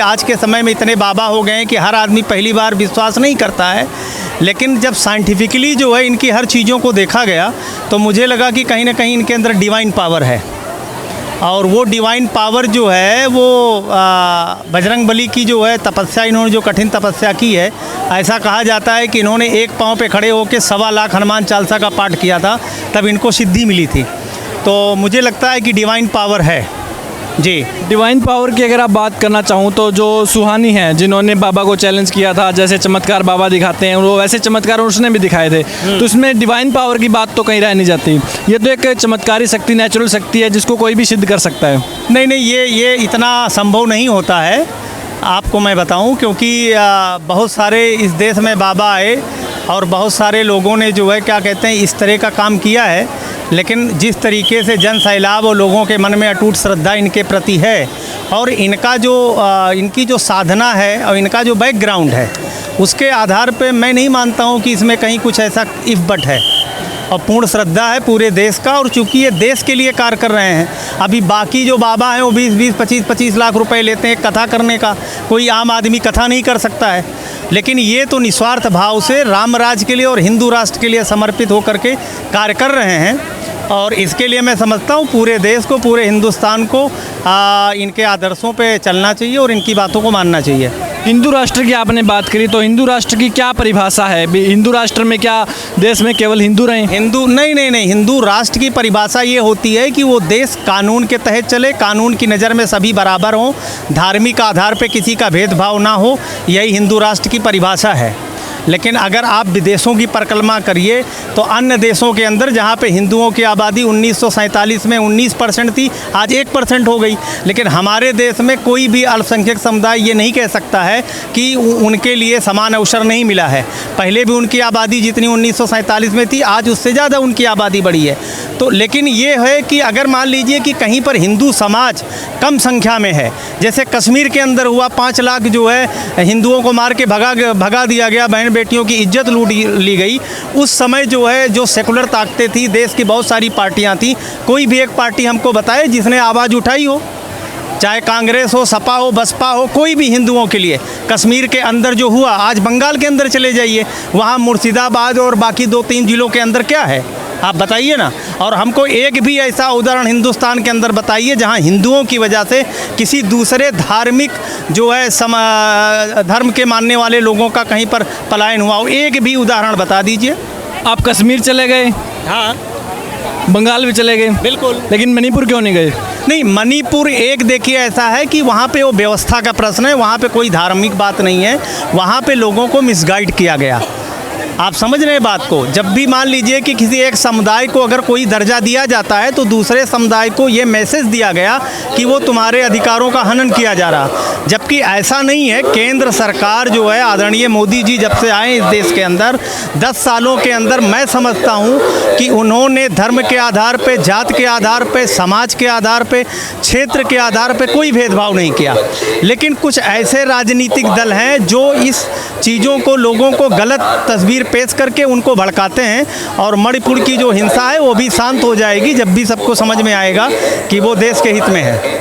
आज के समय में इतने बाबा हो गए हैं कि हर आदमी पहली बार विश्वास नहीं करता है, लेकिन जब साइंटिफिकली जो है इनकी हर चीज़ों को देखा गया तो मुझे लगा कि कहीं ना कहीं इनके अंदर डिवाइन पावर है। और वो डिवाइन पावर जो है वो बजरंगबली की जो है तपस्या, इन्होंने जो कठिन तपस्या की है, ऐसा कहा जाता है कि इन्होंने एक पाँव पे खड़े होकर 1.25 लाख हनुमान चालीसा का पाठ किया था, तब इनको सिद्धि मिली थी। तो मुझे लगता है कि डिवाइन पावर है जी। डिवाइन पावर की अगर आप बात करना चाहूँ तो जो सुहानी हैं जिन्होंने बाबा को चैलेंज किया था, जैसे चमत्कार बाबा दिखाते हैं वो वैसे चमत्कार उसने भी दिखाए थे, तो इसमें डिवाइन पावर की बात तो कहीं रह नहीं जाती। ये तो एक चमत्कारी शक्ति, नेचुरल शक्ति है जिसको कोई भी सिद्ध कर सकता है। नहीं, ये इतना संभव नहीं होता है, आपको मैं बताऊं, क्योंकि बहुत सारे इस देश में बाबा आए और बहुत सारे लोगों ने जो है क्या कहते हैं इस तरह का काम किया है, लेकिन जिस तरीके से जन सैलाब और लोगों के मन में अटूट श्रद्धा इनके प्रति है और इनका जो इनकी जो साधना है और इनका जो बैकग्राउंड है, उसके आधार पे मैं नहीं मानता हूँ कि इसमें कहीं कुछ ऐसा इफ बट है। और पूर्ण श्रद्धा है पूरे देश का, और चूँकि ये देश के लिए कार्य कर रहे हैं। अभी बाकी जो बाबा हैं वो 20-20, 25-25 लाख रुपए लेते हैं कथा करने का, कोई आम आदमी कथा नहीं कर सकता है, लेकिन ये तो निस्वार्थ भाव से राम राज्य के लिए और हिंदू राष्ट्र के लिए समर्पित होकर के कार्य कर रहे हैं। और इसके लिए मैं समझता हूँ पूरे देश को, पूरे हिंदुस्तान को इनके आदर्शों पे चलना चाहिए और इनकी बातों को मानना चाहिए। हिंदू राष्ट्र की आपने बात करी, तो हिंदू राष्ट्र की क्या परिभाषा है? हिंदू राष्ट्र में क्या देश में केवल हिंदू रहें? हिंदू नहीं, हिंदू राष्ट्र की परिभाषा ये होती है कि वो देश कानून के तहत चले, कानून की नज़र में सभी बराबर हों, धार्मिक आधार पे किसी का भेदभाव ना हो, यही हिंदू राष्ट्र की परिभाषा है। लेकिन अगर आप विदेशों की परिक्रमा करिए तो अन्य देशों के अंदर जहाँ पे हिंदुओं की आबादी 1947 में 19% थी, आज 1% हो गई। लेकिन हमारे देश में कोई भी अल्पसंख्यक समुदाय ये नहीं कह सकता है कि उनके लिए समान अवसर नहीं मिला है। पहले भी उनकी आबादी जितनी 1947 में थी, आज उससे ज़्यादा उनकी आबादी बढ़ी है। तो लेकिन ये है कि अगर मान लीजिए कि कहीं पर हिंदू समाज कम संख्या में है, जैसे कश्मीर के अंदर हुआ, 5 लाख जो है हिंदुओं को मार के भगा दिया गया, बहन बेटियों की इज्जत लूट ली गई। उस समय जो है जो सेकुलर ताकतें थी, देश की बहुत सारी पार्टियां थी, कोई भी एक पार्टी हमको बताए जिसने आवाज़ उठाई हो, चाहे कांग्रेस हो, सपा हो, बसपा हो, कोई भी हिंदुओं के लिए। कश्मीर के अंदर जो हुआ, आज बंगाल के अंदर चले जाइए, वहाँ मुर्शिदाबाद और बाकी 2-3 जिलों के अंदर क्या है, आप बताइए ना। और हमको एक भी ऐसा उदाहरण हिंदुस्तान के अंदर बताइए जहां हिंदुओं की वजह से किसी दूसरे धार्मिक जो है धर्म के मानने वाले लोगों का कहीं पर पलायन हुआ हो, एक भी उदाहरण बता दीजिए। आप कश्मीर चले गए, हाँ, बंगाल भी चले गए, बिल्कुल, लेकिन मणिपुर क्यों नहीं गए? नहीं, मणिपुर एक देखिए ऐसा है कि वहाँ पे वो व्यवस्था का प्रश्न है, वहाँ पे कोई धार्मिक बात नहीं है, वहाँ पे लोगों को मिसगाइड किया गया। आप समझ रहे हैं बात को। जब भी मान लीजिए कि किसी एक समुदाय को अगर कोई दर्जा दिया जाता है तो दूसरे समुदाय को ये मैसेज दिया गया कि वो तुम्हारे अधिकारों का हनन किया जा रहा, जबकि ऐसा नहीं है। केंद्र सरकार जो है, आदरणीय मोदी जी जब से आए इस देश के अंदर 10 सालों के अंदर, मैं समझता हूँ कि उन्होंने धर्म के आधार पे, जात के आधार पे, समाज के आधार पे, क्षेत्र के आधार पे कोई भेदभाव नहीं किया। लेकिन कुछ ऐसे राजनीतिक दल हैं जो इस चीज़ों को, लोगों को गलत तस्वीर पेश करके उनको भड़काते हैं, और मणिपुर की जो हिंसा है वो भी शांत हो जाएगी जब भी सबको समझ में आएगा कि वो देश के हित में है।